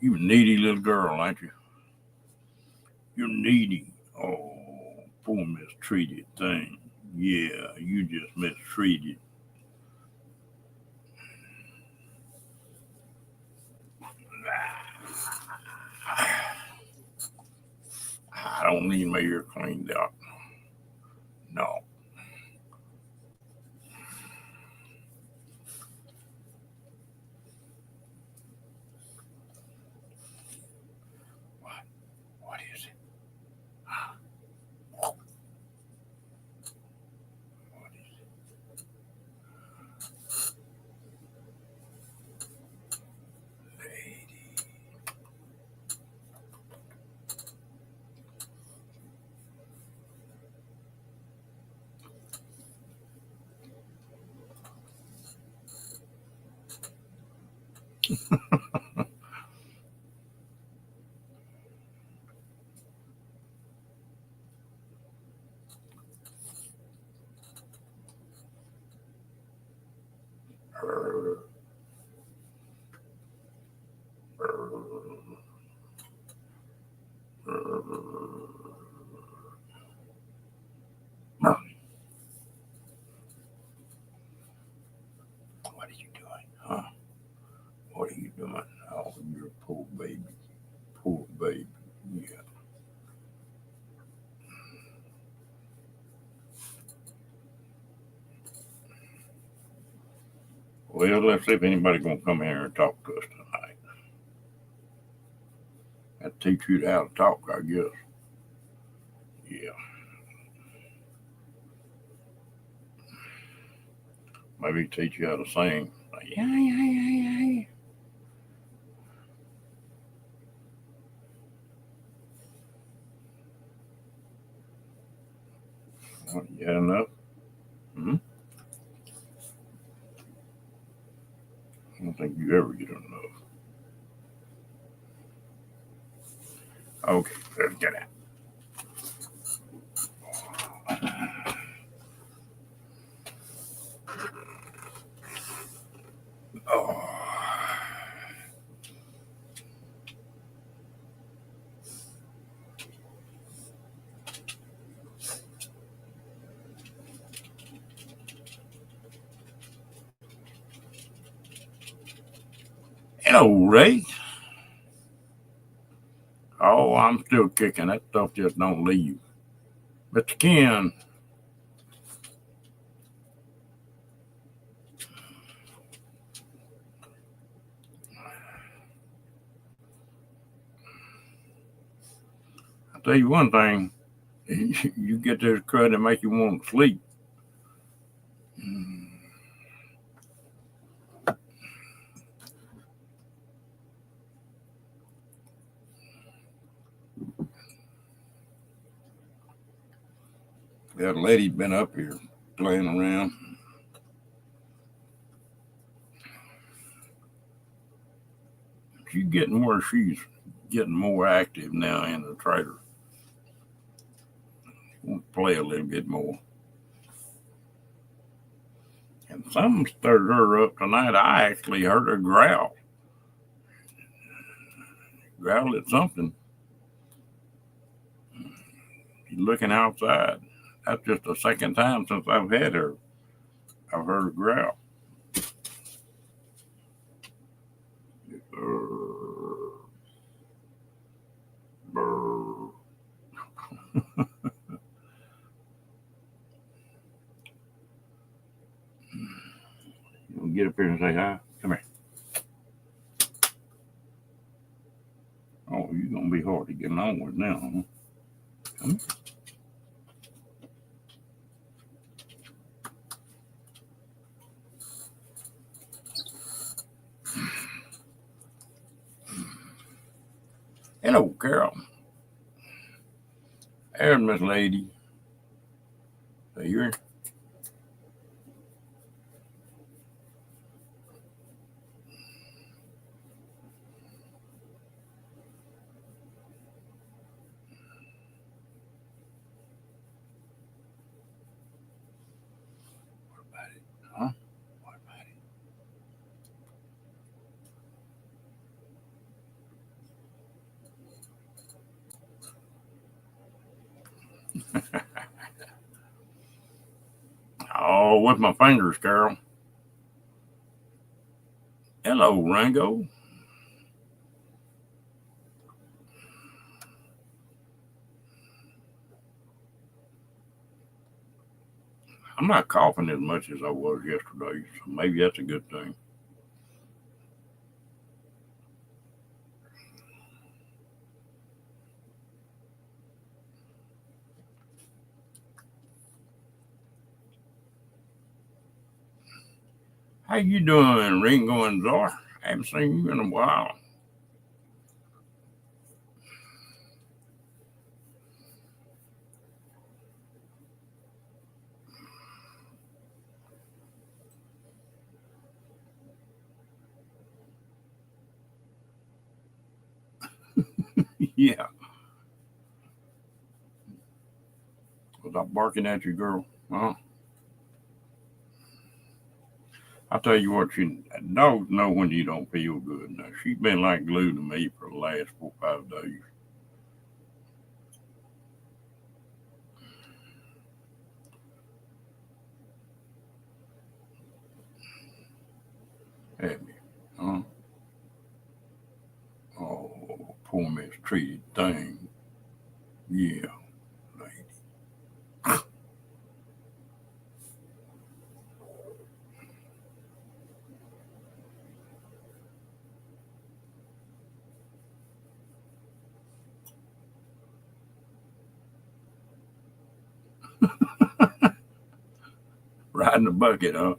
You needy little girl, ain't you? You're needy. Oh, poor mistreated thing. Yeah, you just mistreated. I don't need my ear cleaned out. No. What is it? What is it? Lady. Err, err, err. What are you doing? Huh? What are you doing? Oh, you're a poor baby. Poor baby. Yeah. Well, let's see if anybody's gonna come here and talk to us tonight. That teach you how to talk, I guess. Yeah. Maybe teach you how to sing. Yeah, yeah, yeah, yeah. What, you had enough? Hmm? I don't think you ever get enough. Okay, let's get out. Oh. Hello, Ray. Oh, I'm still kicking. That stuff just don't leave. Mr. Ken, I tell you one thing. You get this crud that make you want to sleep. That lady been up here playing around. She's getting where she's getting more active now in the trader. Want to play a little bit more. And something stirred her up tonight. I actually heard her growl. Growl at something. She's looking outside. That's just the second time since I've had her. I've heard her growl. Brr. You get up here and say hi. Come here. Oh, you're gonna be hard to get along with now, huh? Come here. Hello, Carol. There's Miss Lady. So you're huh? What about it? Oh, with my fingers, Carol. Hello, Rango. I'm not coughing as much as I was yesterday, so maybe that's a good thing. How you doing, Ringo and Zar? I haven't seen you in a while. Yeah. Was I barking at you, girl? Well, I tell you what, dogs know when you don't feel good. Now, she's been like glue to me for the last 4 or 5 days. Have you? Huh? Oh, poor mistreated thing. Yeah, lady. Riding the bucket, huh?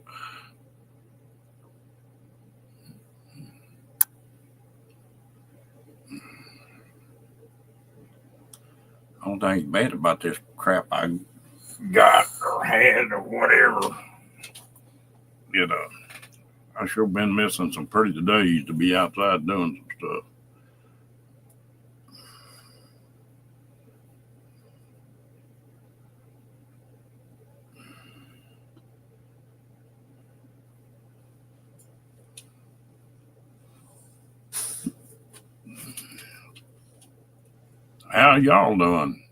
I don't think bad about this crap I got or had or whatever. You know, I sure been missing some pretty days to be outside doing some stuff. How y'all doing?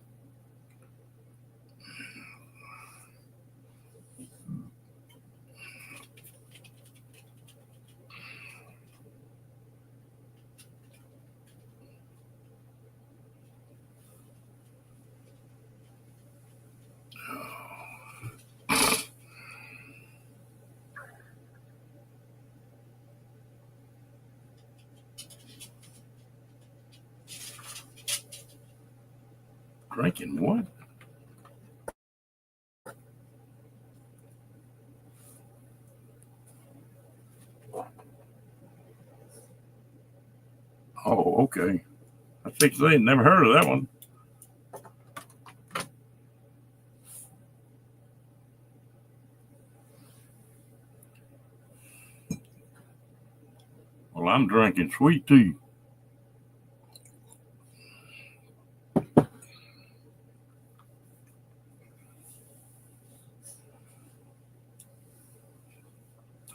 Drinking what? Oh, okay. I think they never heard of that one. Well, I'm drinking sweet tea.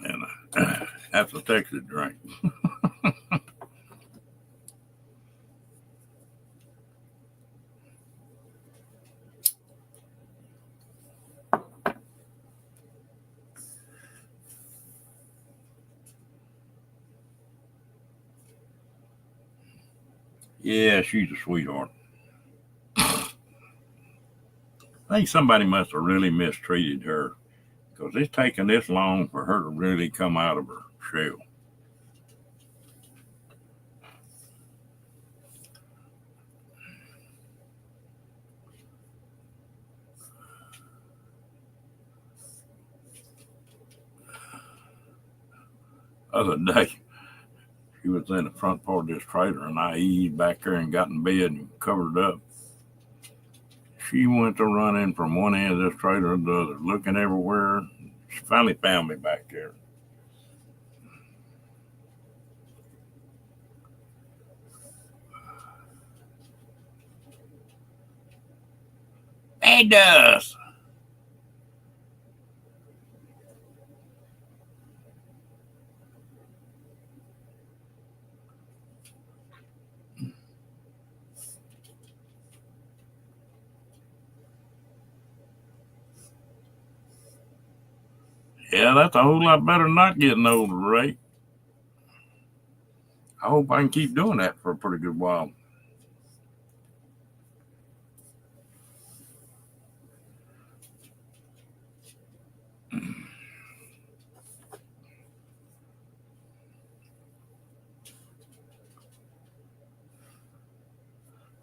And that's a Texas drink. Yeah, she's a sweetheart. I think somebody must have really mistreated her because it's taken this long for her to really come out of her shell. Other day, she was in the front part of this trailer, and I eased back there and got in bed and covered it up. She went to running from one end of this trailer to the other, looking everywhere. She finally found me back there. It does. Yeah, that's a whole lot better than not getting older, Ray. I hope I can keep doing that for a pretty good while.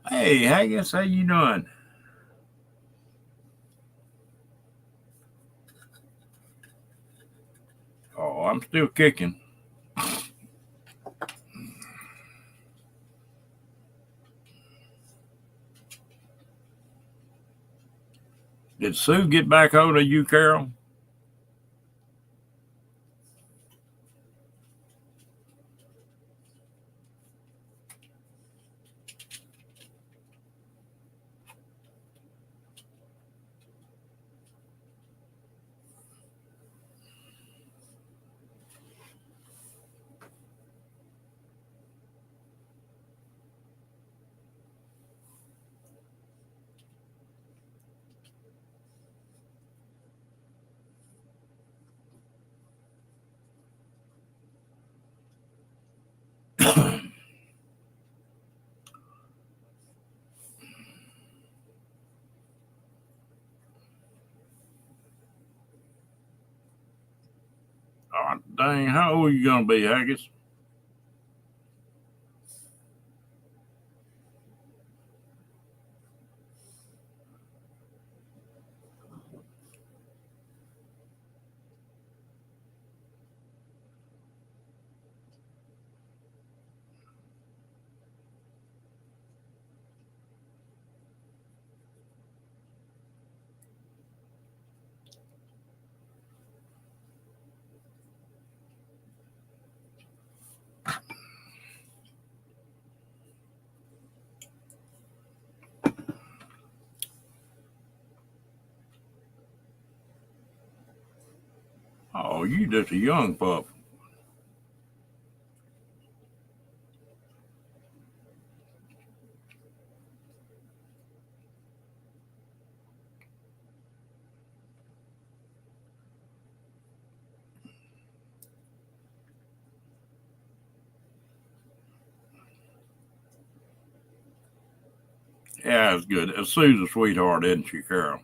Hey, Haggis, how you doing? Oh, I'm still kicking. Did Sue get back hold of you, Carol? Oh, dang, how old are you going to be, Haggis? Oh, you just a young pup. Yeah, it's good. Sue's a sweetheart, isn't she, Carol?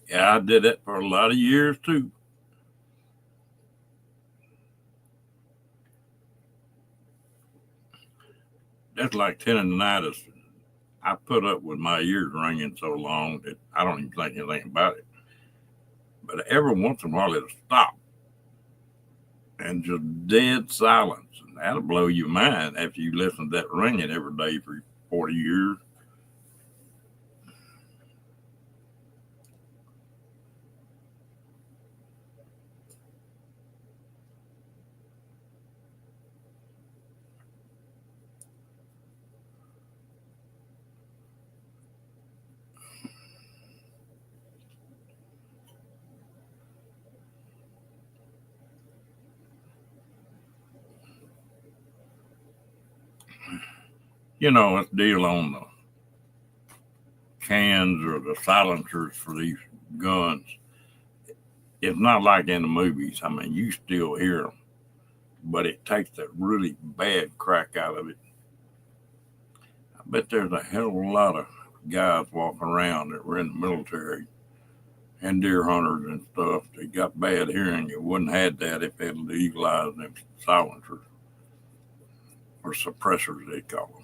Yeah, I did that for a lot of years, too. That's like tendonitis. I put up with my ears ringing so long that I don't even think anything about it. But every once in a while, it'll stop and just dead silence. And that'll blow your mind after you listen to that ringing every day for 40 years. You know, it's deal on the cans or the silencers for these guns. It's not like in the movies. I mean, you still hear them, but it takes that really bad crack out of it. I bet there's a hell of a lot of guys walking around that were in the military and deer hunters and stuff that got bad hearing. You wouldn't have had that if they'd legalized them silencers or suppressors, they call them.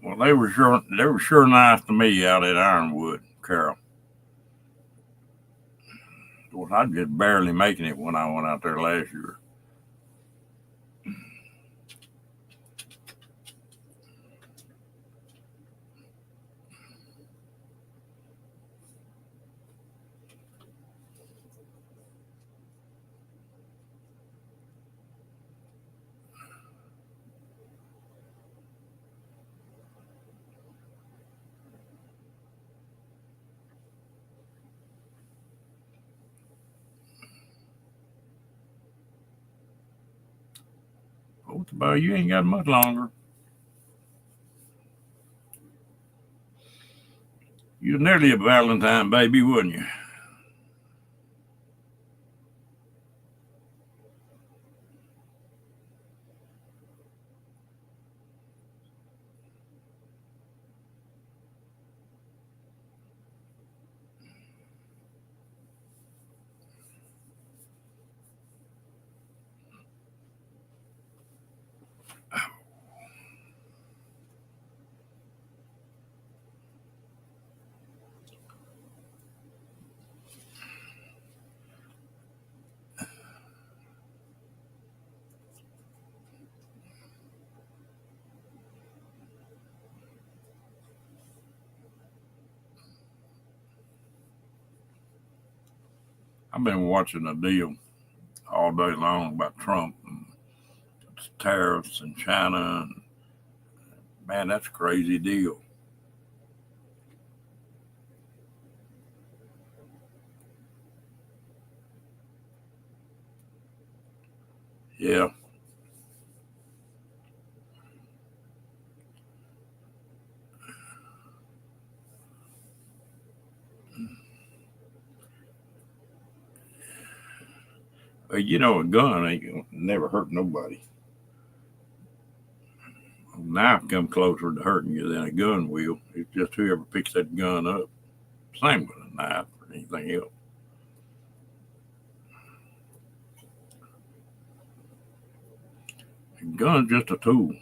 Well, they were sure nice to me out at Ironwood, Carol. Of course, I was just barely making it when I went out there last year. What about you? Ain't got much longer. You was nearly a Valentine baby, wasn't you? I've been watching a deal all day long about Trump and tariffs and China. And man, that's a crazy deal. Yeah. A gun ain't gonna never hurt nobody. A knife come closer to hurting you than a gun will. It's just whoever picks that gun up. Same with a knife or anything else. A gun's just a tool.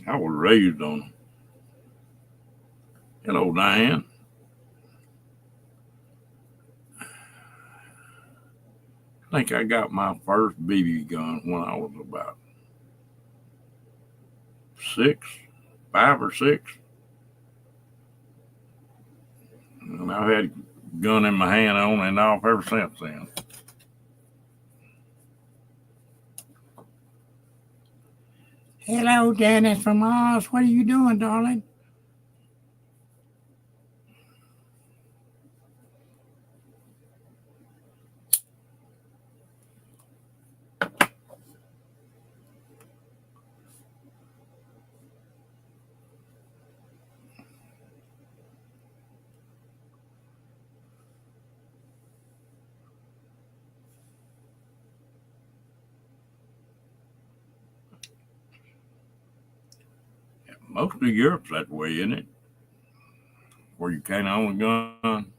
I was raised on them. Hello, Diane. I think I got my first BB gun when I was about 6, 5 or 6. And I've had a gun in my hand on and off ever since then. Hello, Dennis from Oz. What are you doing, darling? Most of Europe's that way, isn't it? Where you can't own a gun.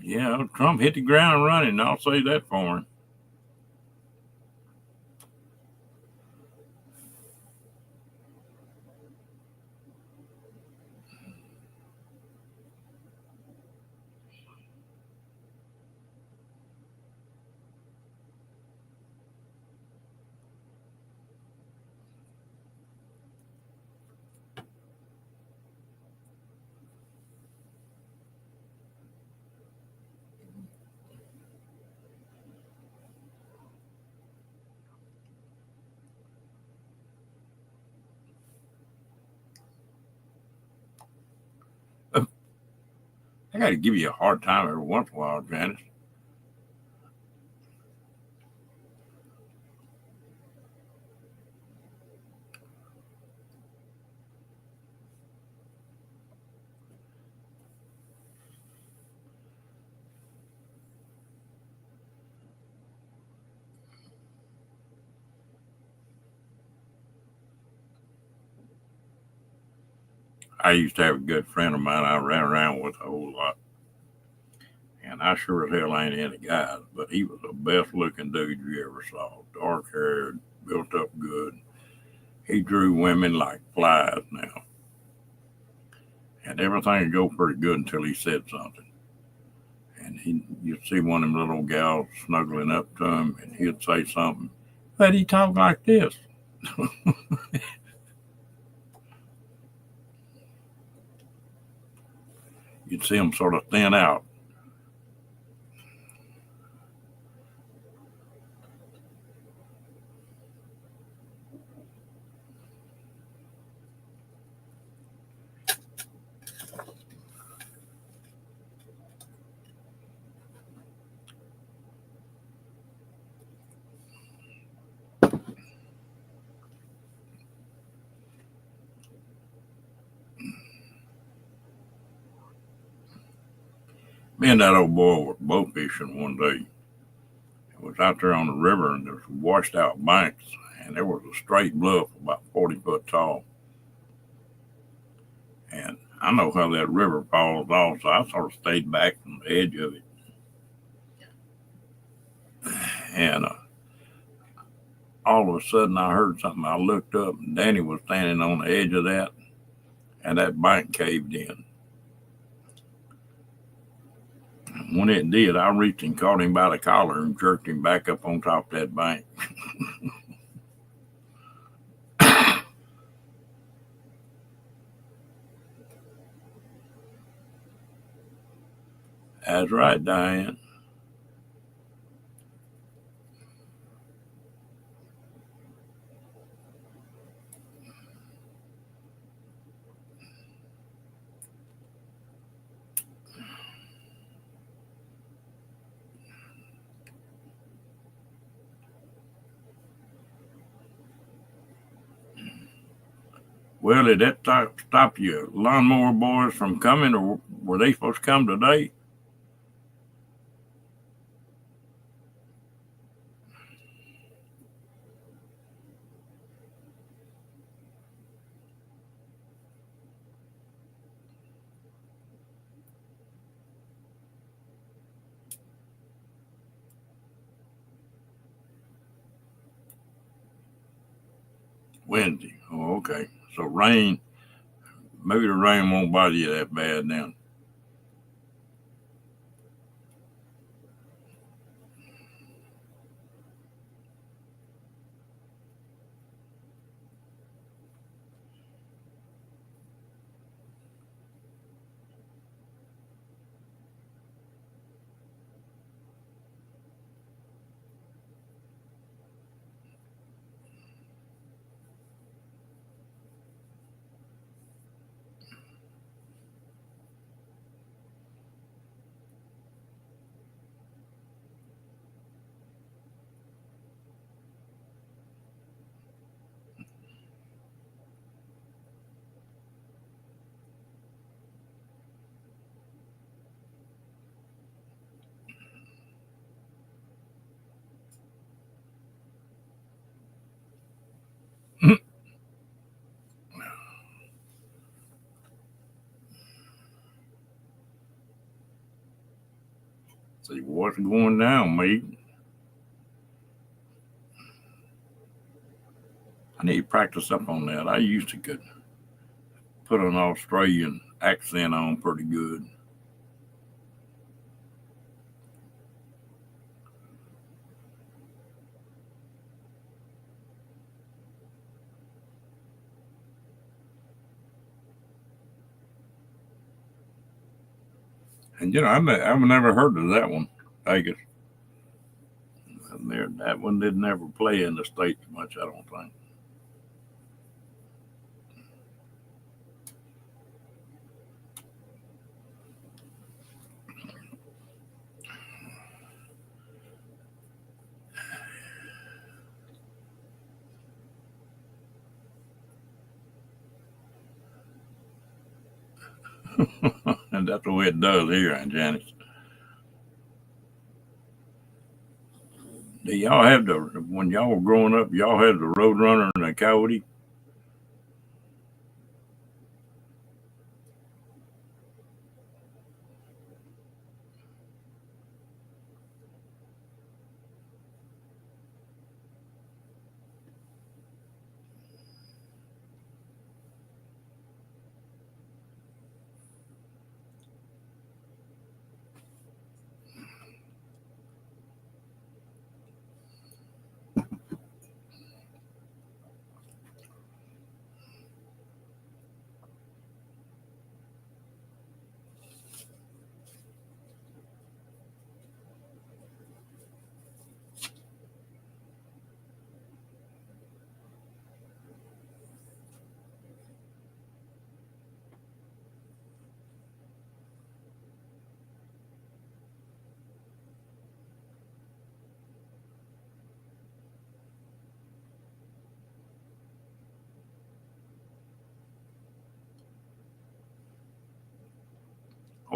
Yeah, Trump hit the ground running. I'll say that for him. I got to give you a hard time every once in a while, Janice. I used to have a good friend of mine I ran around with a whole lot. And I sure as hell ain't any guys, but he was the best looking dude you ever saw. Dark haired, built up good. He drew women like flies now. And everything would go pretty good until he said something. And you'd see one of them little gals snuggling up to him, and he'd say something. But he talk like this. You'd see him sort of thin out. Me and that old boy were boat fishing one day. It was out there on the river, and there was washed out banks, and there was a straight bluff about 40 foot tall. And I know how that river falls off, so I sort of stayed back from the edge of it. And all of a sudden, I heard something. I looked up, and Danny was standing on the edge of that, and that bank caved in. When it did, I reached and caught him by the collar and jerked him back up on top of that bank. That's right, Diane. Well, did that stop your lawnmower boys from coming, or were they supposed to come today? Wednesday. Oh, okay. So rain, maybe the rain won't bother you that bad then. See what's going down, mate. I need to practice up on that. I used to could put an Australian accent on pretty good. And I've never heard of that one, Vegas. That one didn't ever play in the States much, I don't think. And that's the way it does here, Aunt Janice. Do y'all have when y'all were growing up, y'all had the Roadrunner and the Coyote?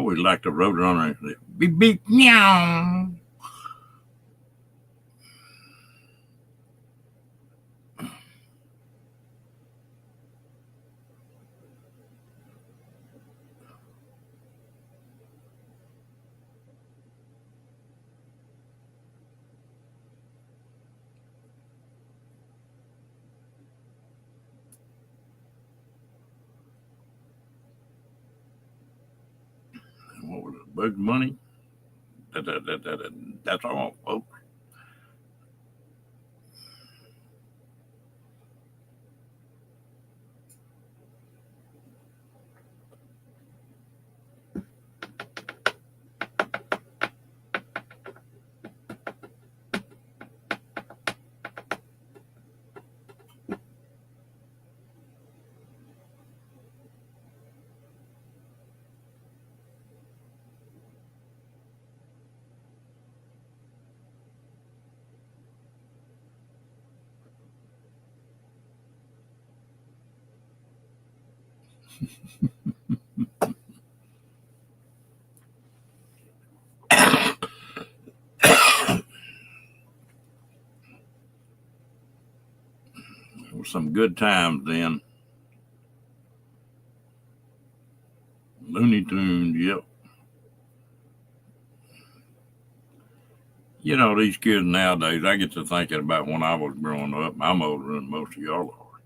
always liked the Roadrunner. Beep, beep, meow. What was it? Bugs Bunny? That's all, folks. There were some good times then. Looney Tunes, yep. You know, these kids nowadays, I get to thinking about when I was growing up. I'm older than most of y'all are.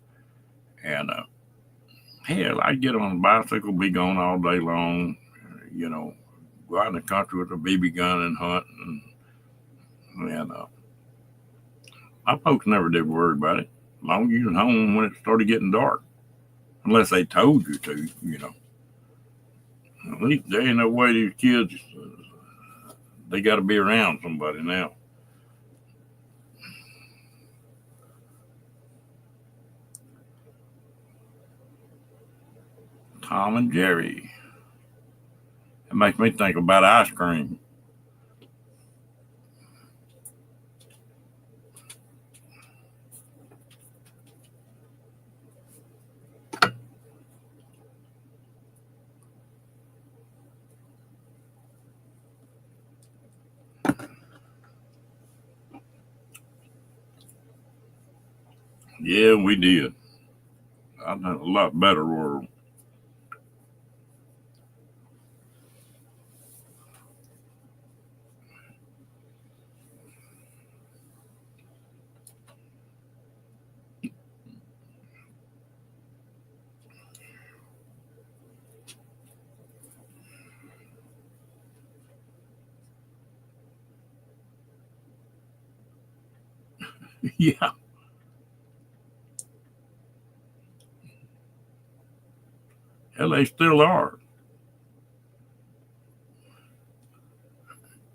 And hell, I'd get on a bicycle, be gone all day long, you know, go out in the country with a BB gun and hunt. And my folks never did worry about it. As long as you was home when it started getting dark. Unless they told you to, you know. At least there ain't no way these kids, they got to be around somebody now. Tom and Jerry. It makes me think about ice cream. Yeah, we did. I had a lot better world. Yeah. Hell, they still are.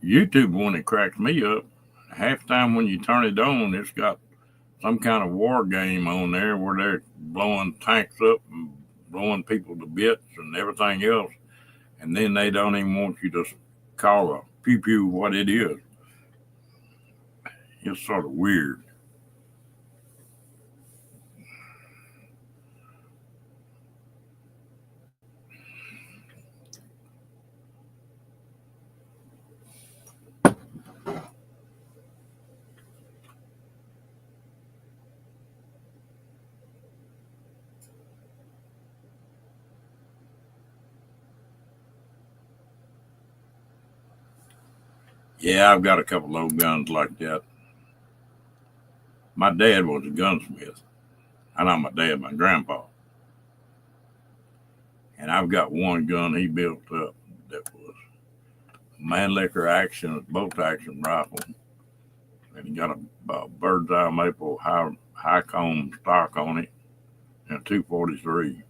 YouTube one that cracks me up. Half the time when you turn it on, it's got some kind of war game on there where they're blowing tanks up and blowing people to bits and everything else. And then they don't even want you to call a pew pew what it is. It's sort of weird. Yeah, I've got a couple old guns like that. My dad was a gunsmith. I know my dad, my grandpa. And I've got one gun he built up that was a Mannlicher action, bolt action rifle. And he got a bird's eye maple high cone stock on it and a 243.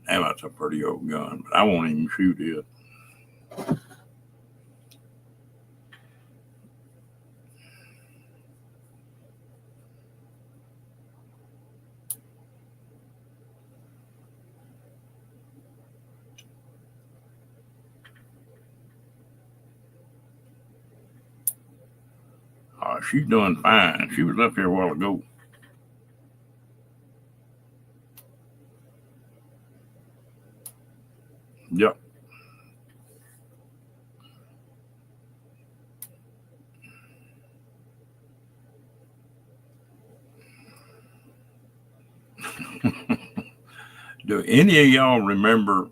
Now that's a pretty old gun, but I won't even shoot it. She's doing fine. She was up here a while ago. Yep. Do any of y'all remember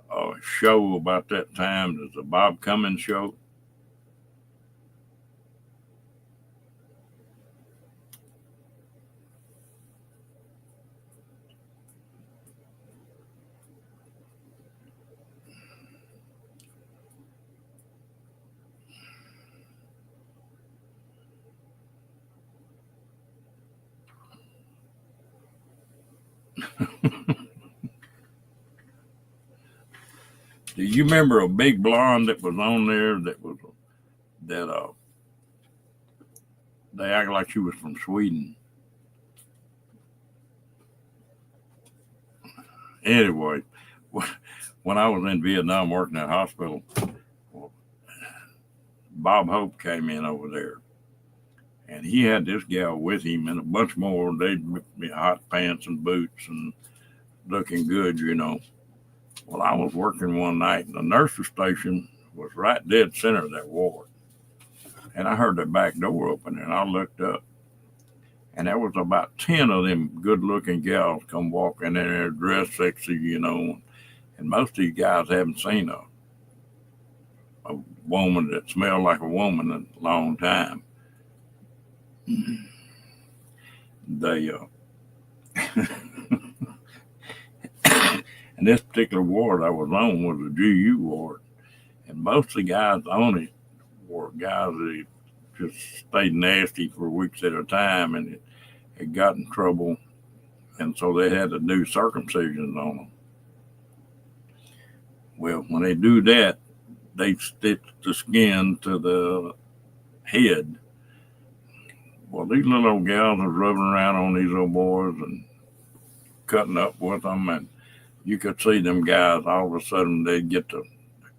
a show about that time? There's a Bob Cummins show. Do you remember a big blonde that was on there that they act like she was from Sweden? Anyway, when I was in Vietnam working at a hospital, Bob Hope came in over there, and he had this gal with him and a bunch more. They'd be hot pants and boots and looking good, you know. Well, I was working one night, and the nursery station was right dead center of that ward. And I heard the back door open, and I looked up, and there was about 10 of them good-looking gals come walking in there dressed sexy, you know. And most of these guys haven't seen a woman that smelled like a woman in a long time. They and this particular ward I was on was a GU ward, and most of the guys on it were guys that just stayed nasty for weeks at a time, and it got in trouble, and so they had to do circumcisions on them. Well, when they do that, they stitch the skin to the head. Well, these little old gals are rubbing around on these little boys and cutting up with them, and you could see them guys, all of a sudden they'd get the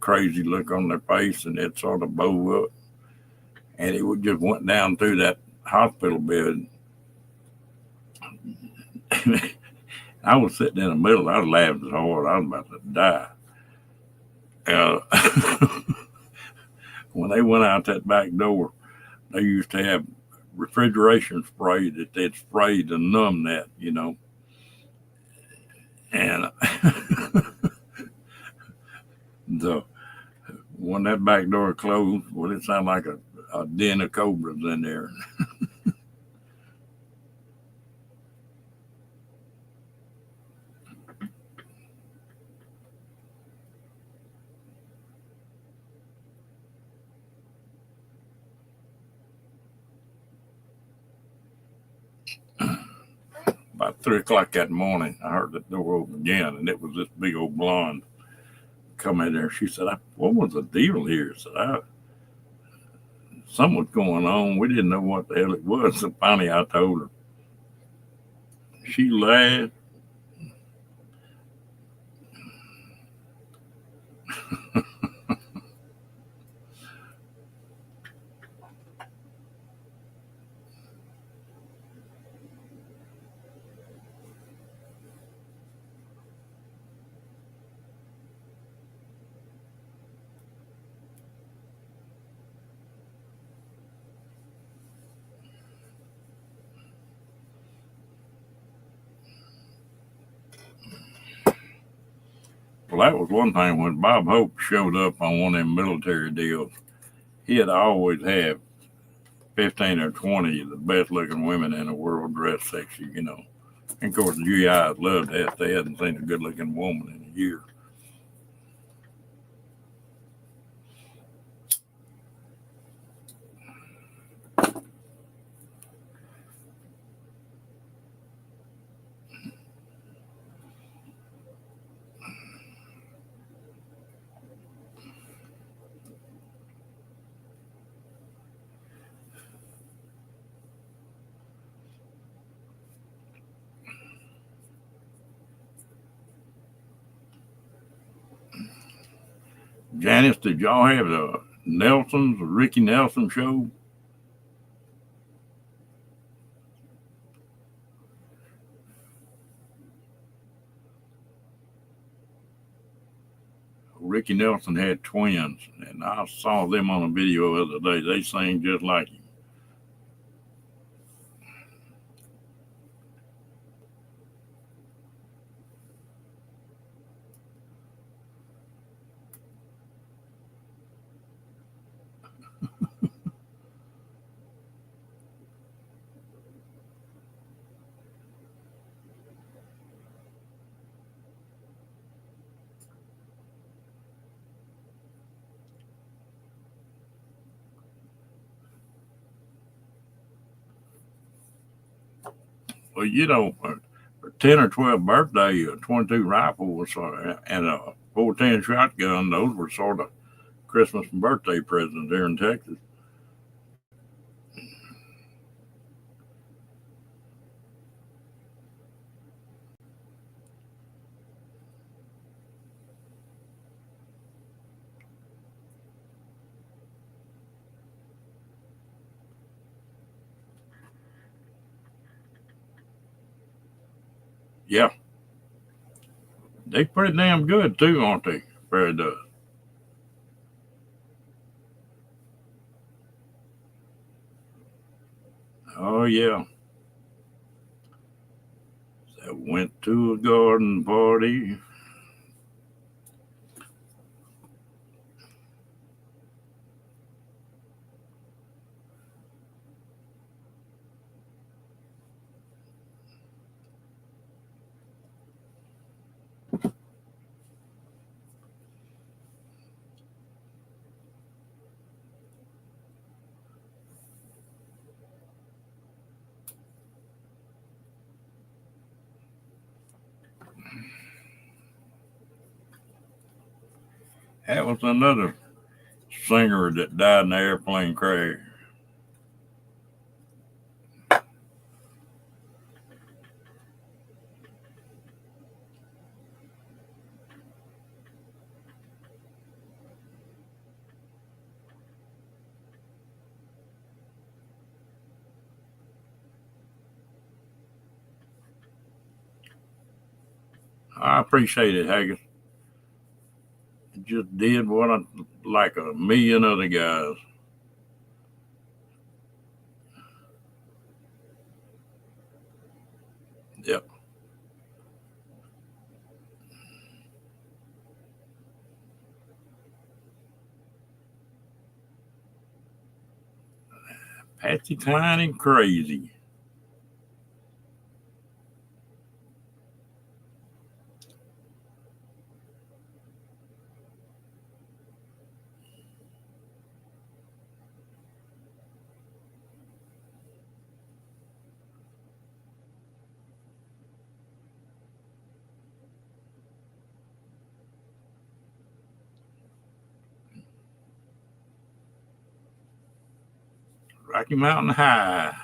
crazy look on their face, and it'd sort of bow up, and it would just went down through that hospital bed. I was sitting in the middle. I was laughing so hard I was about to die. When they went out that back door, they used to have refrigeration spray that they'd spray to numb that, you know. And when that back door closed, well, it sounded like a den of cobras in there. About 3 o'clock that morning, I heard the door open again, and it was this big old blonde come in there. She said, "What was the deal here?" I said, "Something was going on. We didn't know what the hell it was." So finally, I told her. She laughed. Well, that was one thing when Bob Hope showed up on one of them military deals. He'd always have 15 or 20 of the best looking women in the world dressed sexy, you know. And of course, the GIs loved that. They hadn't seen a good looking woman in a year. Janice, did y'all have the Nelsons, the Ricky Nelson show? Ricky Nelson had twins, and I saw them on a video the other day. They sing just like him. Well, you know, for 10 or 12 birthday, a 22 rifle was and a 410 shotgun. Those were sort of Christmas and birthday presents here in Texas. Yeah, they pretty damn good too, aren't they? Fairy does. Oh yeah, I went to a garden party. That was another singer that died in the airplane crash. I appreciate it, Haggis. It just did what I like a million other guys. Yep. Patsy Cline and crazy. Rocky Mountain High.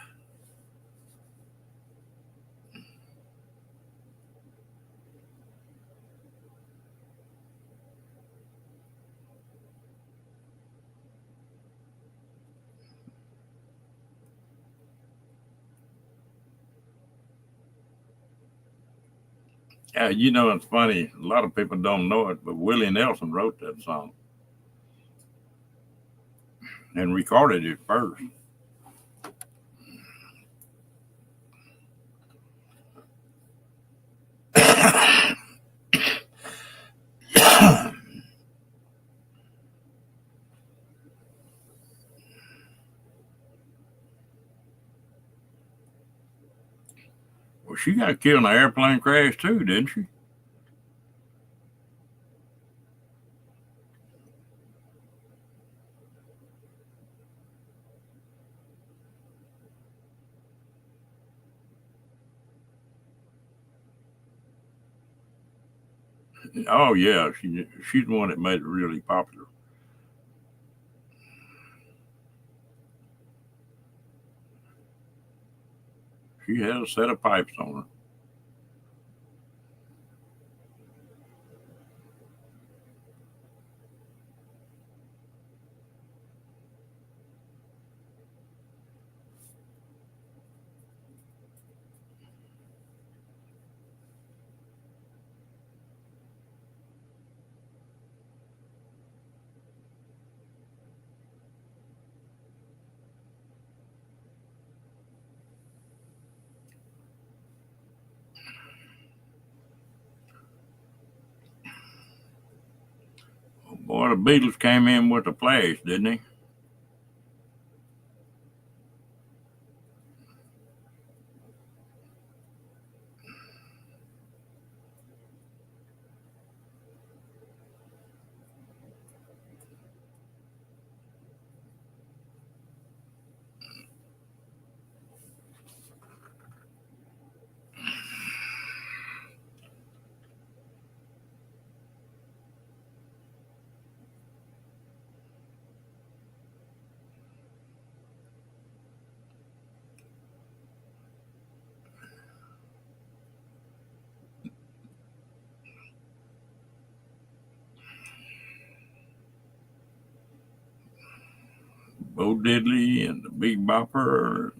You know, it's funny. A lot of people don't know it, but Willie Nelson wrote that song and recorded it first. Well, she got killed in an airplane crash too, didn't she? Oh yeah, she's the one that made it really popular. She had a set of pipes on her. Boy, the Beatles came in with a flash, didn't they? Bo Diddley and the Big Bopper.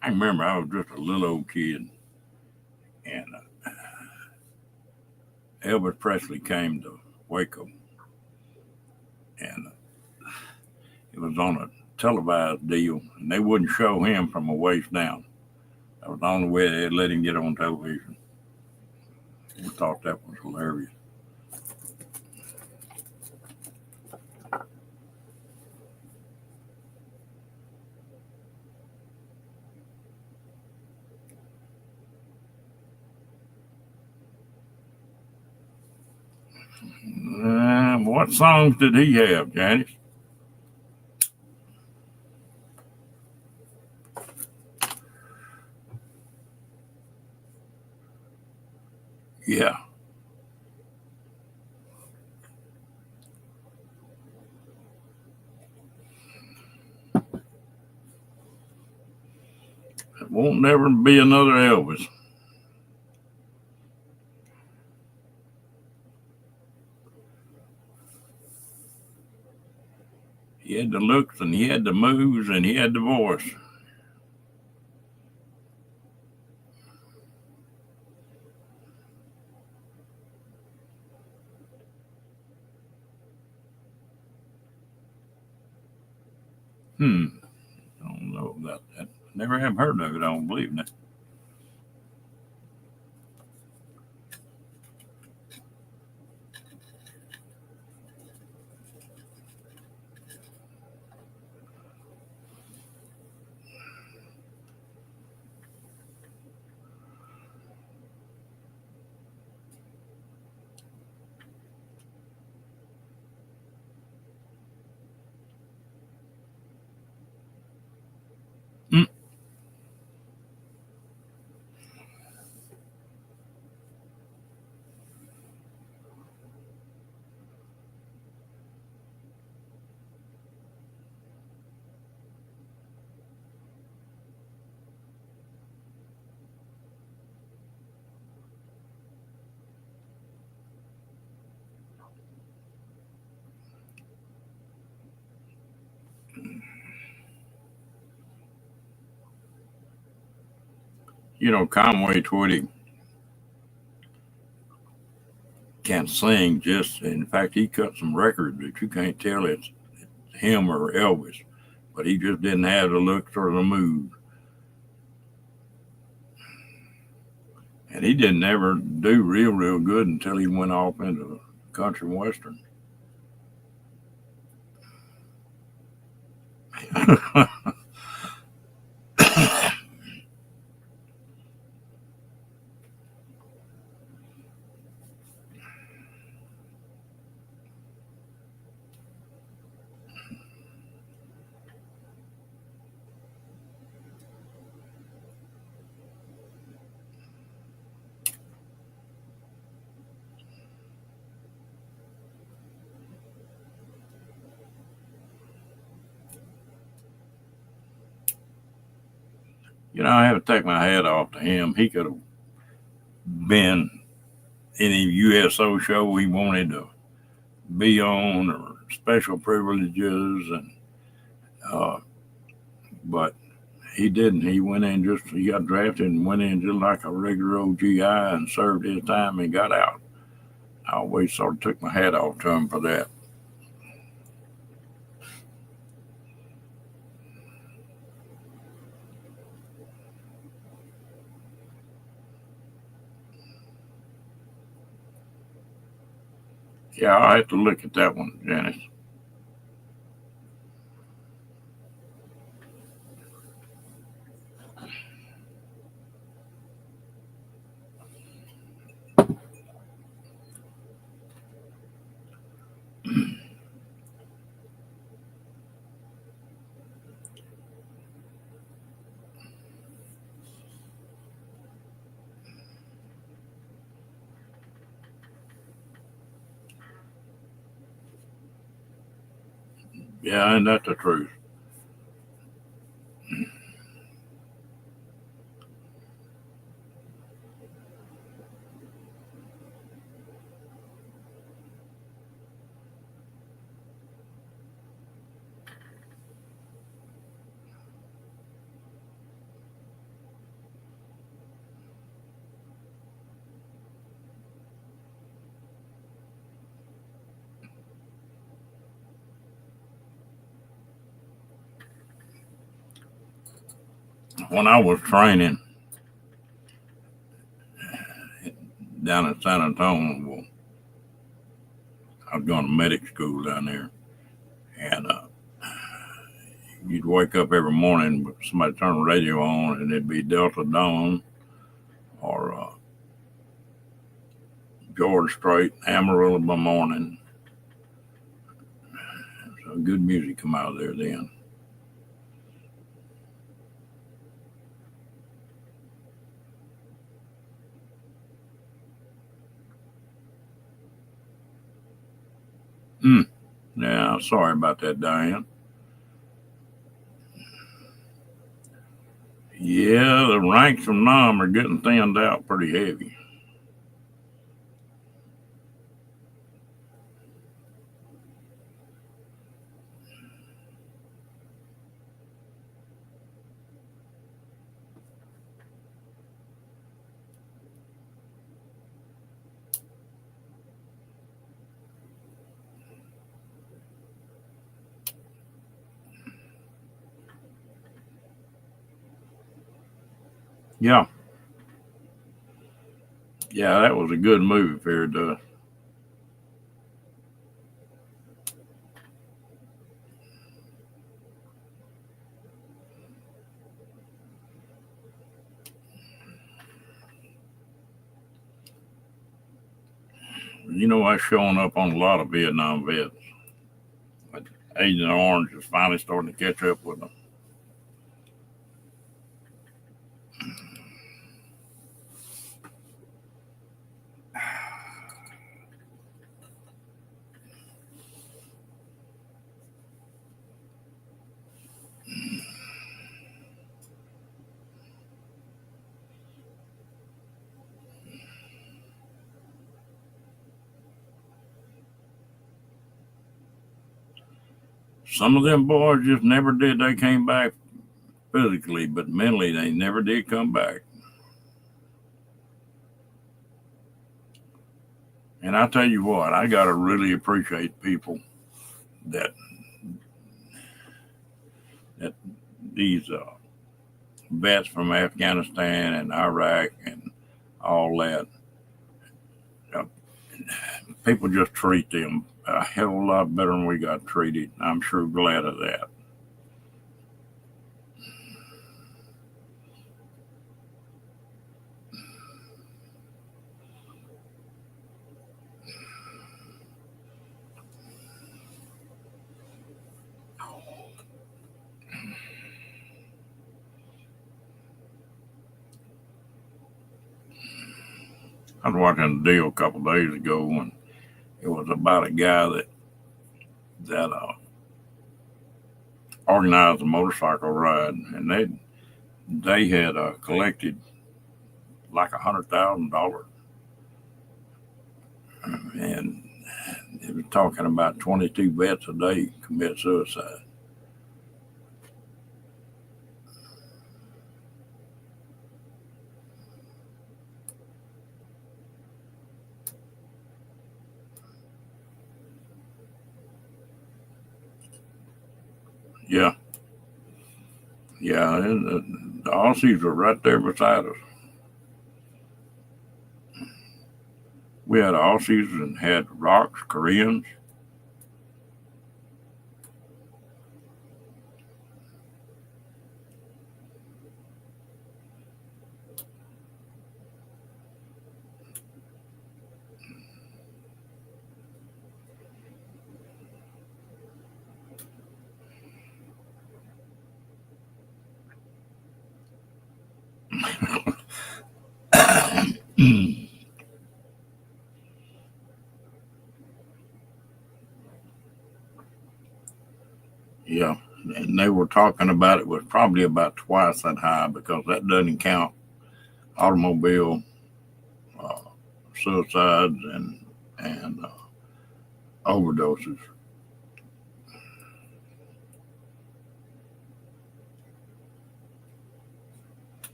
I remember I was just a little old kid, and Elvis Presley came to Waco, and it was on a televised deal, and they wouldn't show him from a waist down. That was the only way they'd let him get on television. We thought that was hilarious. What songs did he have, Janice? Yeah. It won't never be another Elvis. He had the looks, and he had the moves, and he had the voice. I don't know about that. Never have heard of it. I don't believe that. Mm. You know, Conway Twitty can sing just, in fact, he cut some records that you can't tell it's him or Elvis, but he just didn't have the looks or the moves. And he didn't ever do real good until he went off into country and western. You know, I have to take my hat off to him. He could have been any USO show he wanted to be on, or special privileges, and but he didn't. He went in just, he got drafted and went in just like a regular old GI and served his time and got out. I always sort of took my hat off to him for that. Yeah, I have to look at that one, Janice. Yeah, and that's the truth. When I was training down in San Antonio, well, I was going to medic school down there, and you'd wake up every morning, but somebody turn the radio on, and it'd be Delta Dawn or George Strait, Amarillo by morning. So good music come out of there then. Yeah, sorry about that, Diane. Yeah, the ranks from Nam are getting thinned out pretty heavy. Yeah, yeah, that was a good movie, Fair Dust. You know, I showing up on a lot of Vietnam vets. But Agent Orange is finally starting to catch up with them. Some of them boys just never did. They came back physically, but mentally they never did come back. And I tell you what, I got to really appreciate people that that these vets from Afghanistan and Iraq and all that. Uh, People just treat them a hell of a lot better than we got treated. I'm sure glad of that. I was watching a deal a couple of days ago, and it was about a guy that organized a motorcycle ride, and they had collected like $100,000, and it was talking about 22 vets a day commit suicide. Yeah, yeah, and the Aussies were right there beside us. We had Aussies and had rocks, Koreans. they were talking about it was probably about twice that high because that doesn't count automobile uh, suicides and overdoses.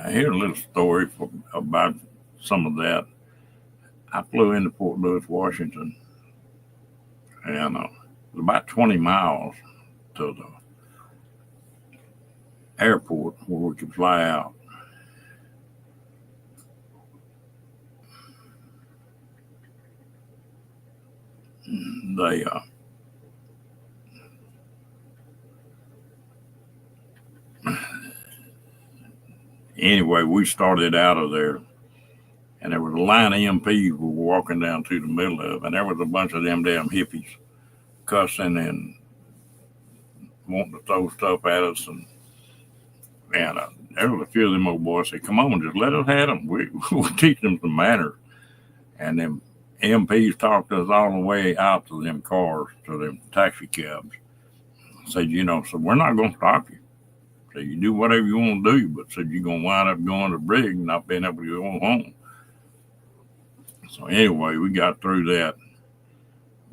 Here's a little story about some of that. I flew into Fort Lewis, Washington, and it was about 20 miles to the airport where we could fly out. They anyway, we started out of there, and there was a line of MPs we were walking down through the middle of, and there was a bunch of them damn hippies cussing and wanting to throw stuff at us, and there was a few of them old boys said, "Come on, just let us have them. We'll teach them some manners." And them MPs talked us all the way out to them cars, to them taxi cabs. Said, so we're not going to stop you. So you do whatever you want to do, but said you're going to wind up going to Brig and not being able to go home. So anyway, we got through that.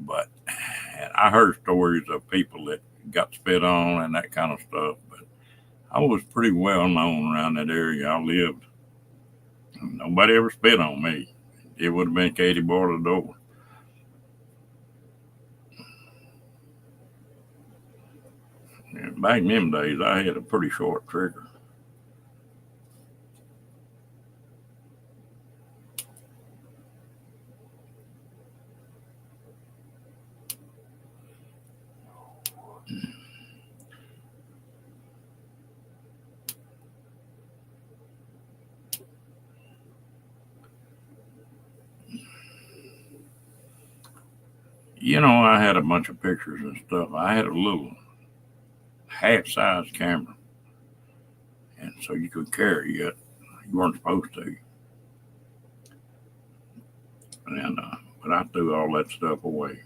But I heard stories of people that got spit on and that kind of stuff. But I was pretty well known around that area I lived. Nobody ever spit on me. It would have been Katie bar the door. And back in them days, I had a pretty short trigger. I had a bunch of pictures and stuff. I had a little half-size camera, and so you could carry it. You weren't supposed to. And but I threw all that stuff away.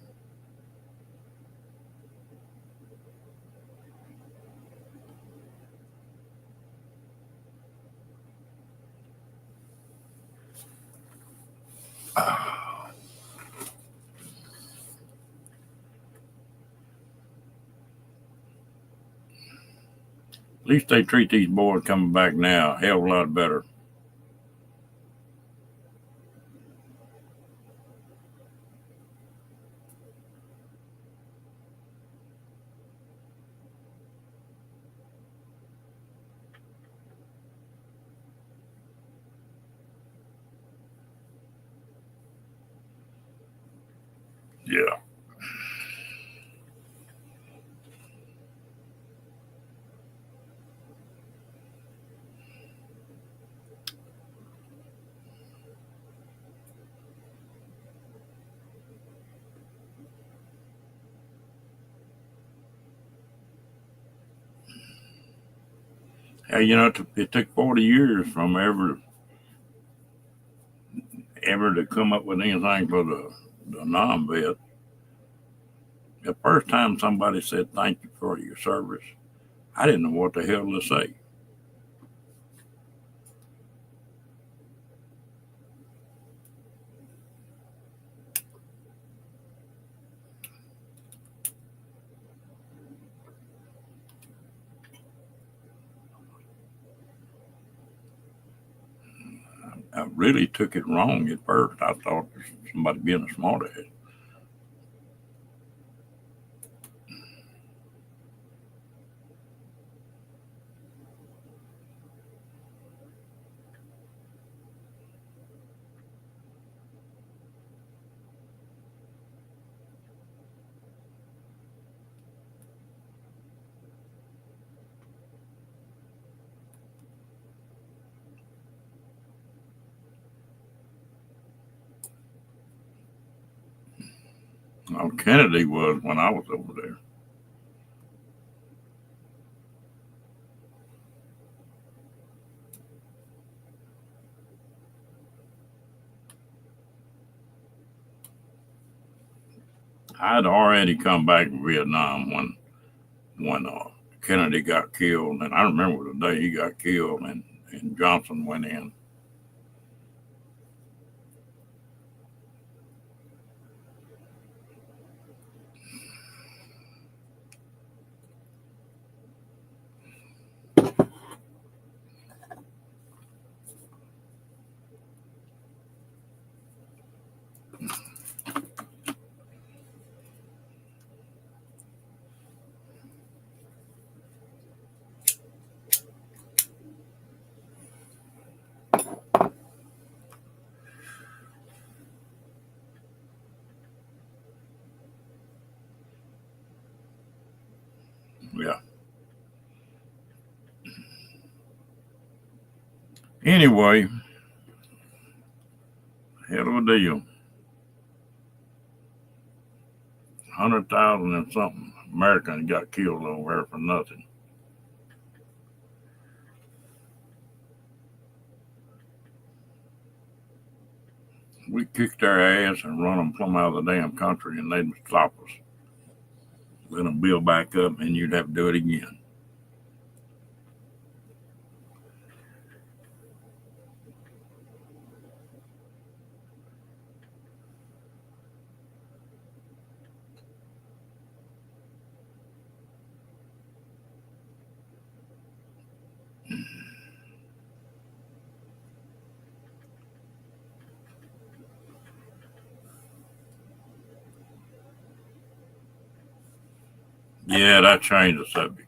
At least they treat these boys coming back now a hell of a lot better. Yeah. Hey, it took 40 years from ever to come up with anything for the non-vet. The first time somebody said thank you for your service, I didn't know what the hell to say. I really took it wrong at first. I thought somebody being a smartass. Well, Kennedy was when I was over there. I'd already come back from Vietnam when Kennedy got killed, and I remember the day he got killed, and Johnson went in. Yeah. Anyway, hell of a deal. 100,000 and something Americans got killed over there for nothing. We kicked their ass and run them plumb out of the damn country, and they'd stop us. Let them build back up, and you'd have to do it again. Yeah, that changed the subject.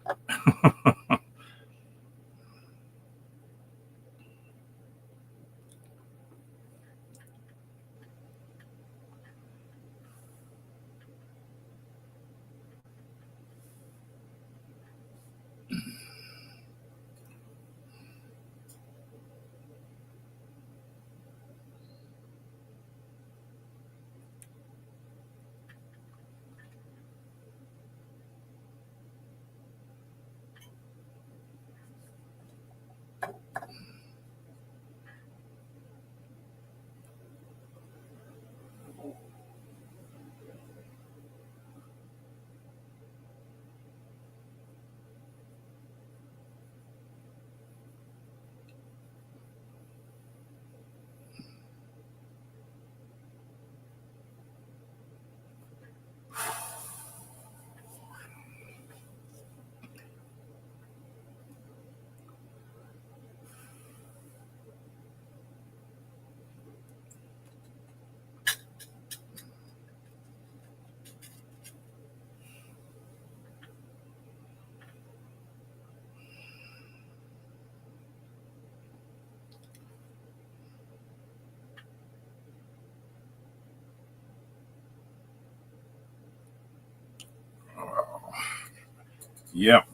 Yep,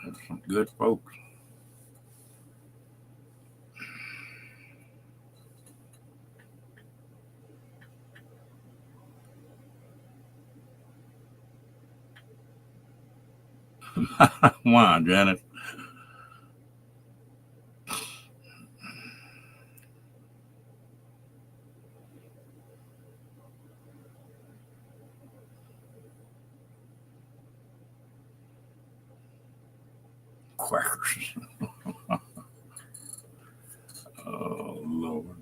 that's some good folks. Why, Janet? Quackers. Oh, Lord.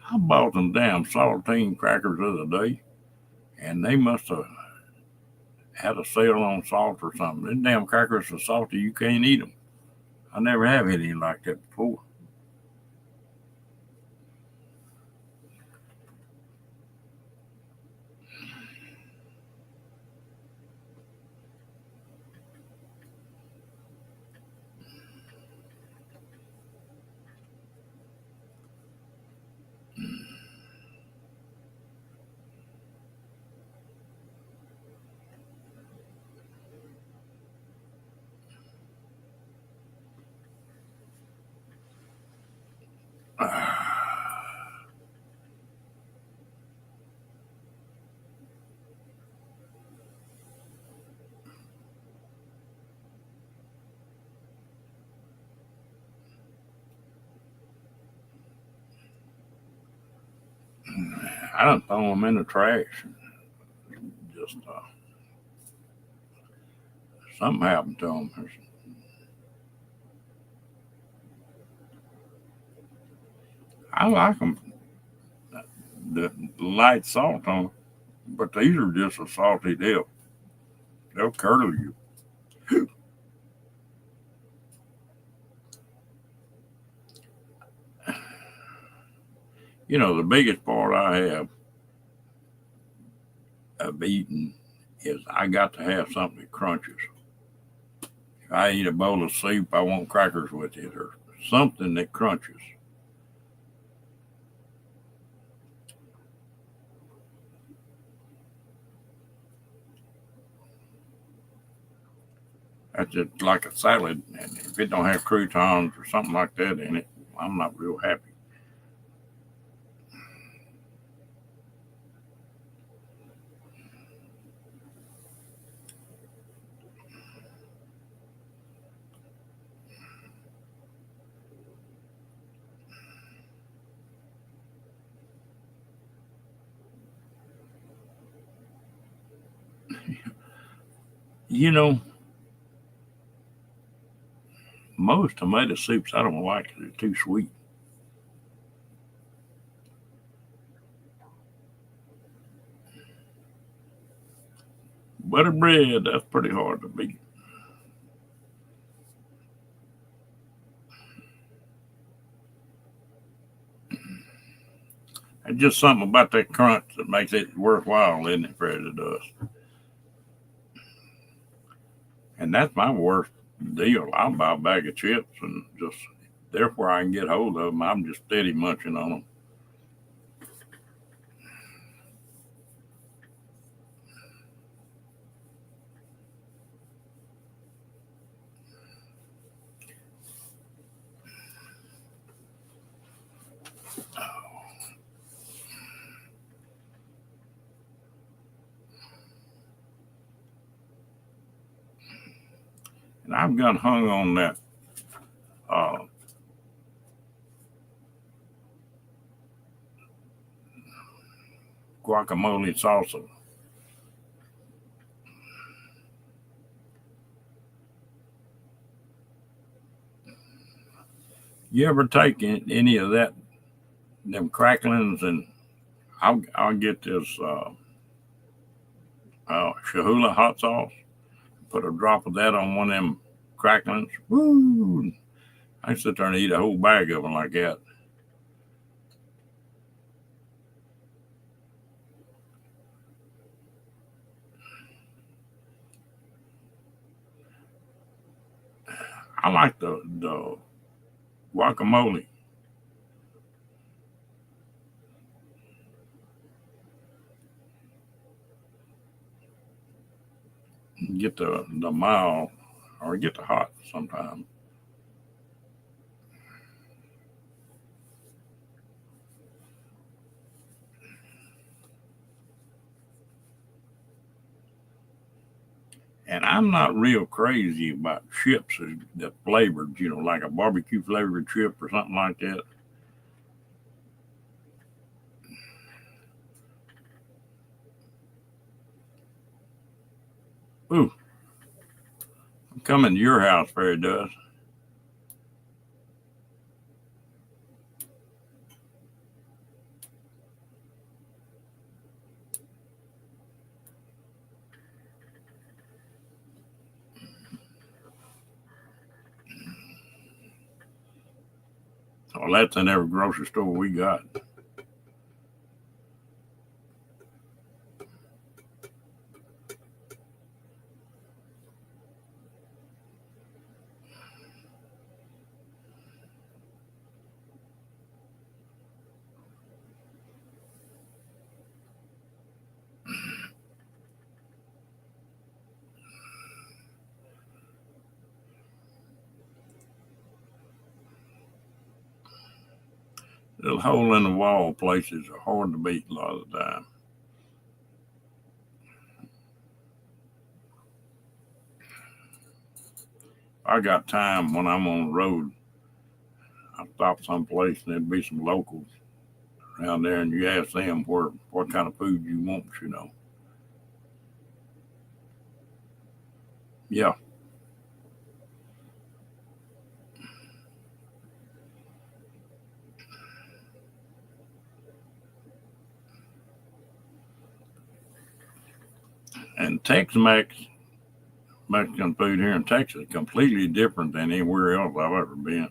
I bought them damn saltine crackers the other day, and they must have had a sale on salt or something. Them damn crackers are salty, you can't eat them. I never have had anything like that before. I done throw them in the trash. Just something happened to them. I like them, the light salt on them, but these are just a salty deal. They'll curdle you. You know, the biggest part I have of eating is I got to have something that crunches. If I eat a bowl of soup, I want crackers with it or something that crunches. That's just like a salad, and if it don't have croutons or something like that in it, I'm not real happy. You know, most tomato soups I don't like because they're too sweet. Butter bread, that's pretty hard to beat. It's just something about that crunch that makes it worthwhile, isn't it, Fred? It does. And that's my worst deal. I'll buy a bag of chips and just, therefore I can get hold of them. I'm just steady munching on them. And I've got hung on that uh, guacamole salsa. You ever take any of that, them cracklings, and I'll get this Cholula hot sauce, put a drop of that on one of them cracklings. Woo! I sit there and eat a whole bag of them like that. I like the guacamole. Get the mild or get the hot sometimes. And I'm not real crazy about chips that flavored, like a barbecue flavored chip or something like that. Ooh, I'm coming to your house, Fairy does. Well, that's in every grocery store we got. Little hole in the wall places are hard to beat a lot of the time. I got time when I'm on the road. I stop someplace and there'd be some locals. around there, and you ask them what kind of food you want, Yeah. And Tex-Mex, Mexican food here in Texas is completely different than anywhere else I've ever been.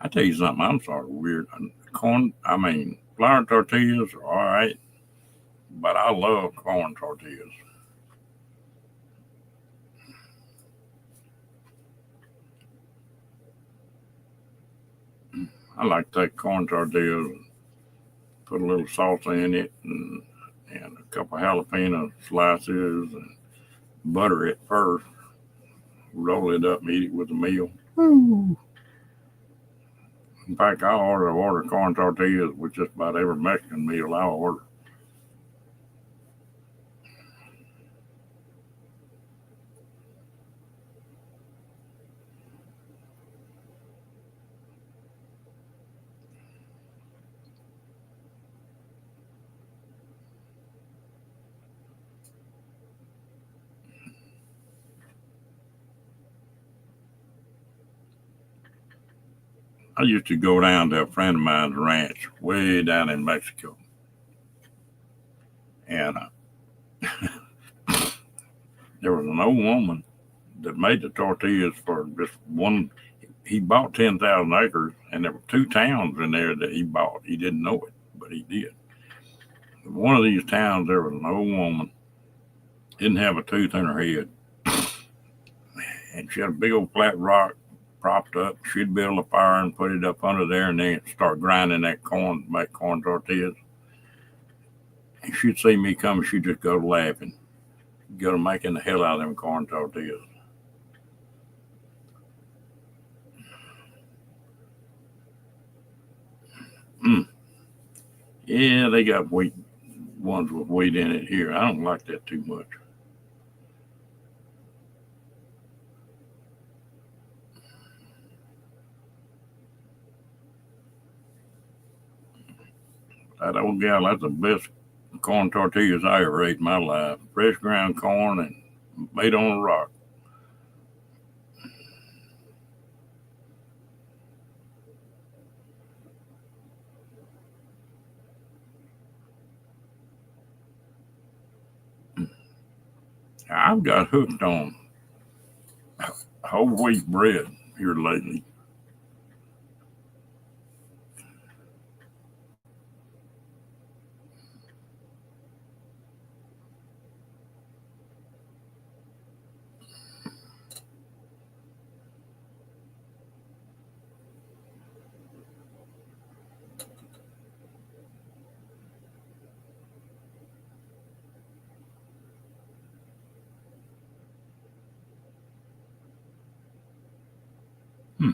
I tell you something, I'm sort of weird. Flour tortillas are all right, but I love corn tortillas. I like to take corn tortillas and put a little salsa in it and a couple jalapeno slices and butter it first, roll it up and eat it with a meal. Ooh. In fact, I order corn tortillas with just about every Mexican meal I order. I used to go down to a friend of mine's ranch way down in Mexico. And there was an old woman that made the tortillas for just one. He bought 10,000 acres, and there were 2 towns in there that he bought. He didn't know it, but he did. In one of these towns, there was an old woman, didn't have a tooth in her head, and she had a big old flat rock propped up. She'd build a fire and put it up under there, and then start grinding that corn, make corn tortillas. And she'd see me coming, she'd just go laughing, go to making the hell out of them corn tortillas. Mm. Yeah, they got wheat ones with wheat in it here. I don't like that too much. That old gal, that's the best corn tortillas I ever ate in my life. Fresh ground corn and made on a rock. I've got hooked on whole wheat bread here lately. Hmm.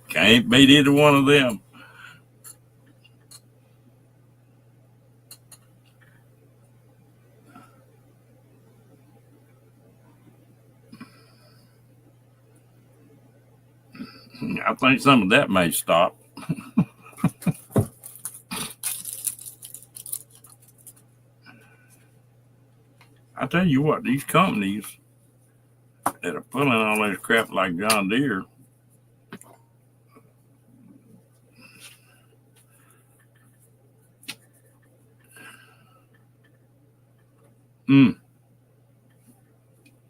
Can't beat either one of them. I think some of that may stop. I tell you what, these companies that are pulling all this crap like John Deere,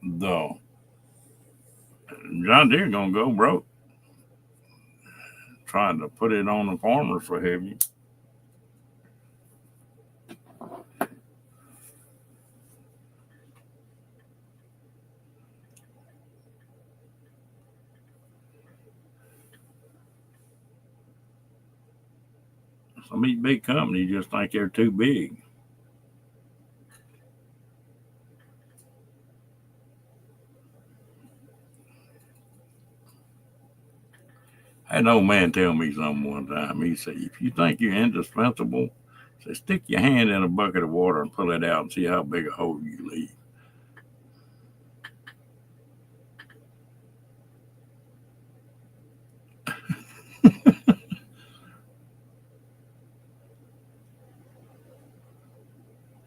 the John Deere gonna go broke trying to put it on the farmers for heavy. Some of these big companies just think they're too big. I had an old man tell me something one time. He said, if you think you're indispensable, say, stick your hand in a bucket of water and pull it out and see how big a hole you leave.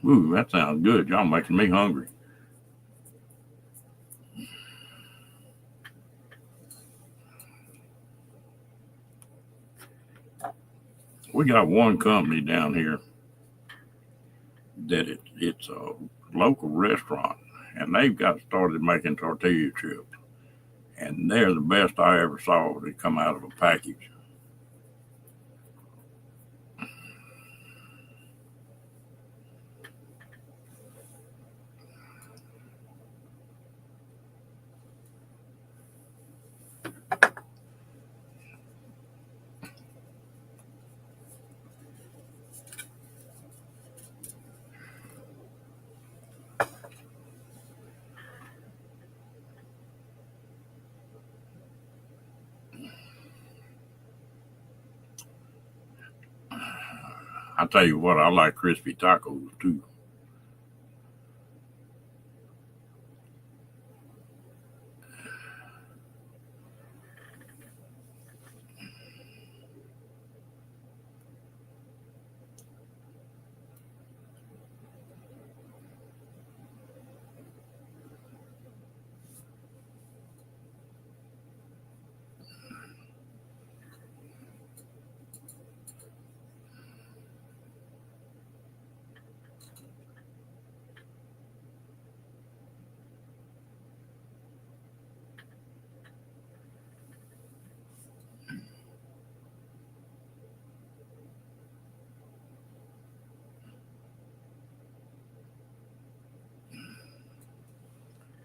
Ooh, that sounds good. Y'all making me hungry. We got one company down here that it's a local restaurant, and they've got started making tortilla chips, and they're the best I ever saw. They come out of a package. I tell you what, I like crispy tacos too.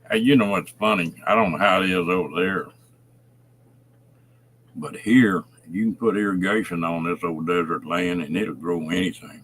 Hey, you know what's funny? I don't know how it is over there, but here you can put irrigation on this old desert land and it'll grow anything.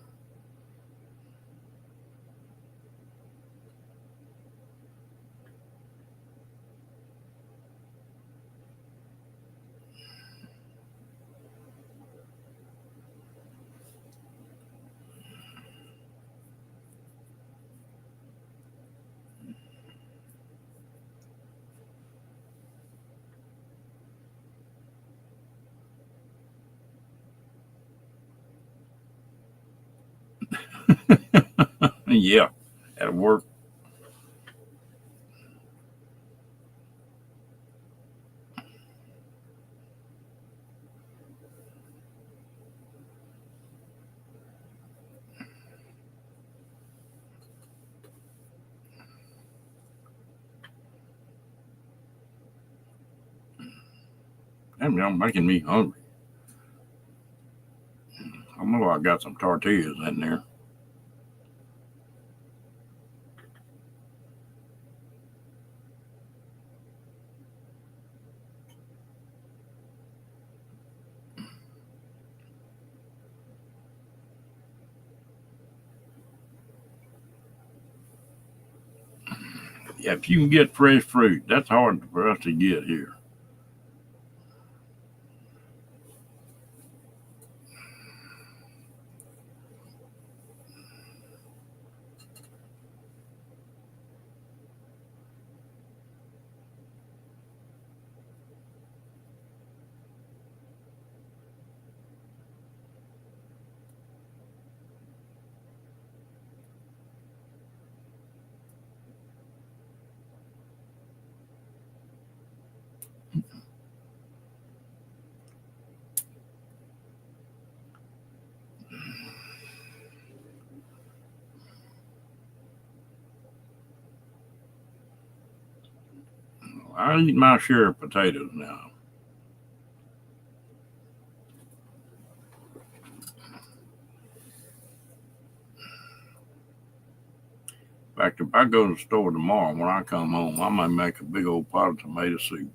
Yeah, that'll work. Damn, y'all making me hungry. I know I got some tortillas in there. Yeah, if you can get fresh fruit, that's hard for us to get here. I eat my share of potatoes now. In fact, if I go to the store tomorrow, when I come home, I might make a big old pot of tomato soup.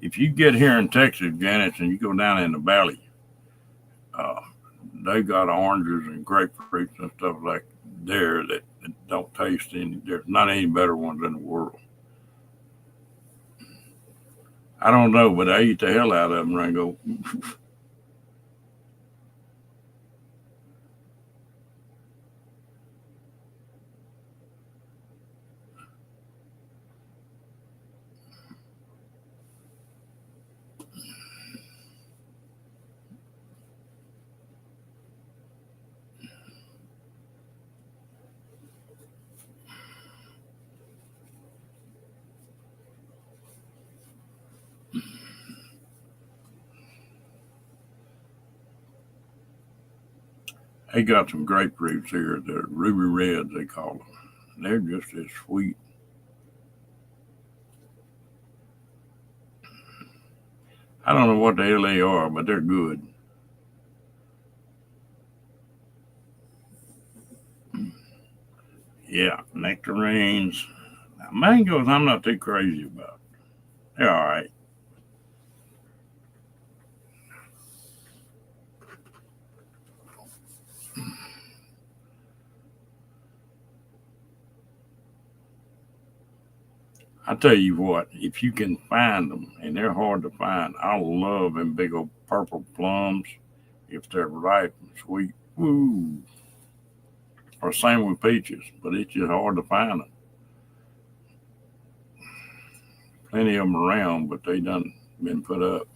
If you get here in Texas, Janice, and you go down in the valley, uh, they got oranges and grapefruits and stuff like there that don't taste any. There's not any better ones in the world. I don't know, but I eat the hell out of them, Ringo. They got some grapefruits here, the ruby reds they call them. They're just as sweet. I don't know what the hell they are, but they're good. Yeah, nectarines. Now, mangoes, I'm not too crazy about. They're all right. I tell you what, if you can find them, and they're hard to find, I love them big old purple plums if they're ripe and sweet. Woo! Or same with peaches, but it's just hard to find them. Plenty of them around, but they done been put up.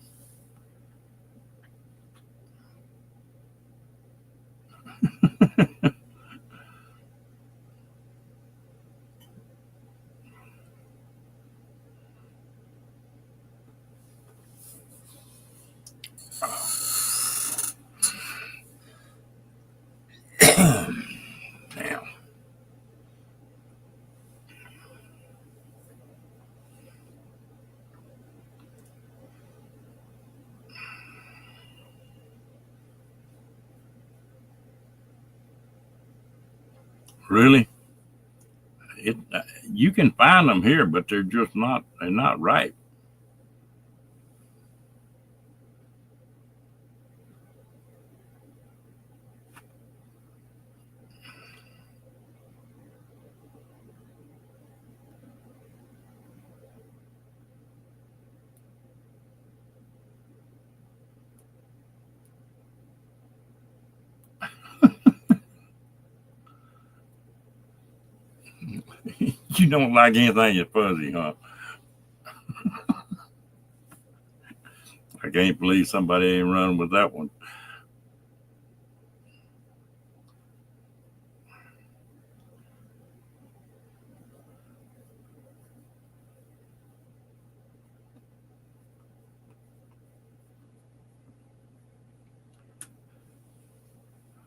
Now, really, it you can find them here, but they're just not. They're not ripe. You don't like anything that's fuzzy, huh? I can't believe somebody ain't running with that one.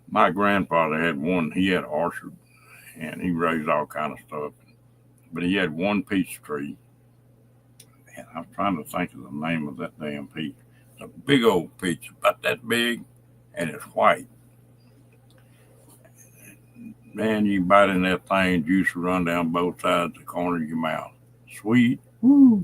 My grandfather had one. He had an orchard, and he raised all kind of stuff. But he had one peach tree, and I was trying to think of the name of that damn peach. It's a big old peach, about that big, and it's white. Man, you bite in that thing, juice will run down both sides of the corner of your mouth. Sweet. Woo.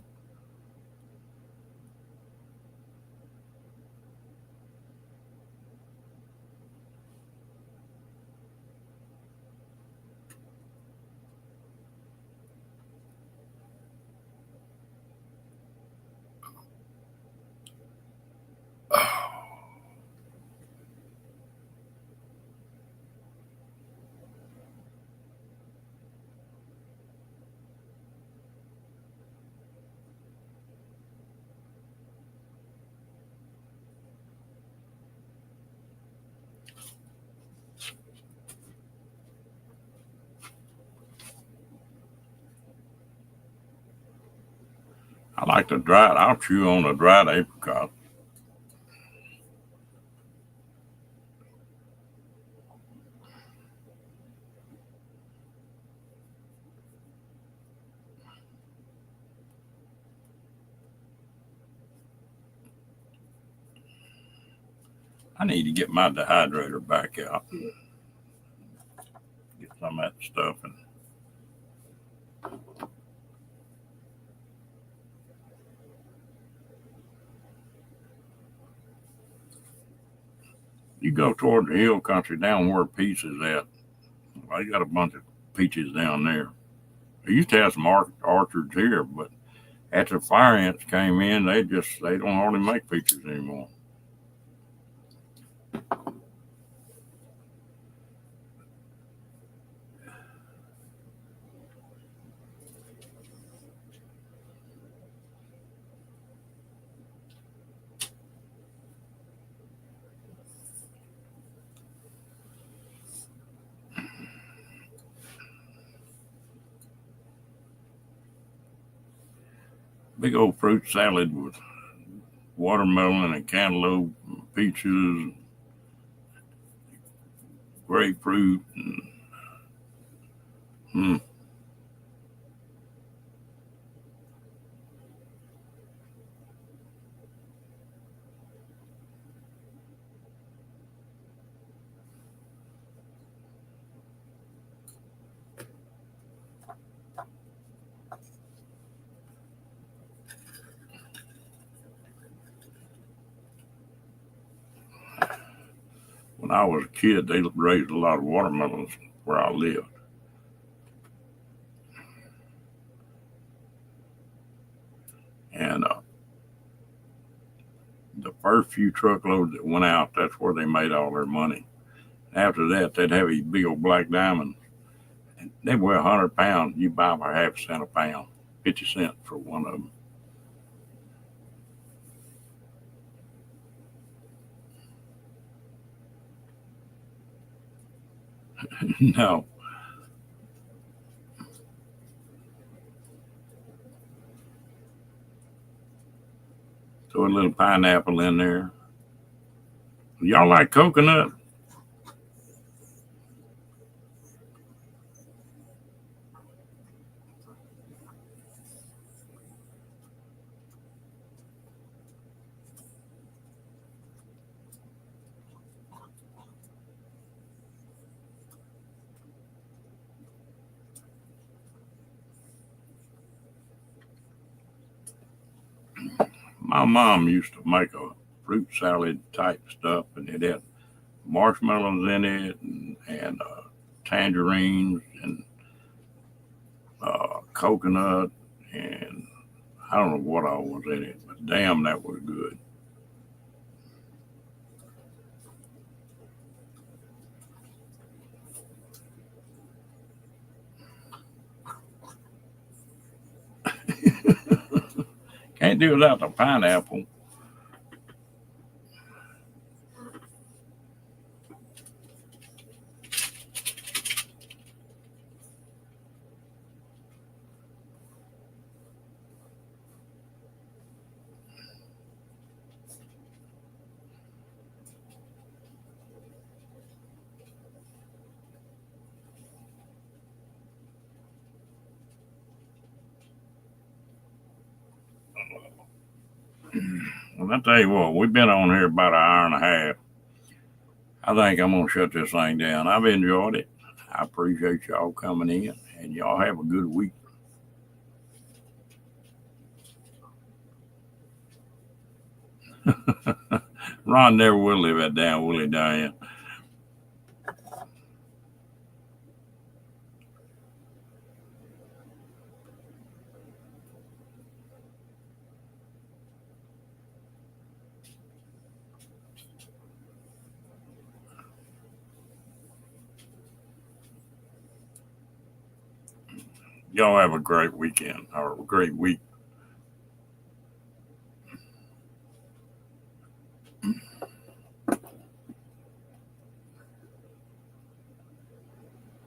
I like the dried. I'll chew on a dried apricot. I need to get my dehydrator back out. Get some of that stuff. And you go toward the hill country down where Peace is at. I got a bunch of peaches down there. They used to have some orchards here, but after the fire ants came in, they don't hardly make peaches anymore. Big old fruit salad with watermelon and cantaloupe, and peaches, grapefruit, and when I was a kid, they raised a lot of watermelons where I lived. And the first few truckloads that went out, that's where they made all their money. After that, they'd have these big old black diamonds. And they weigh 100 pounds. You buy them for half a cent a pound, 50 cents for one of them. No. Throw a little pineapple in there. Y'all like coconut? My mom used to make a fruit salad type stuff, and it had marshmallows in it and tangerines and coconut, and I don't know what all was in it, but damn, that was good. Can't do without the pineapple. Well, I tell you what, we've been on here about an hour and a half. I think I'm gonna shut this thing down. I've enjoyed it. I appreciate y'all coming in, and y'all have a good week. Ron never will live that down, will he, Diane? Y'all have a great weekend or a great week.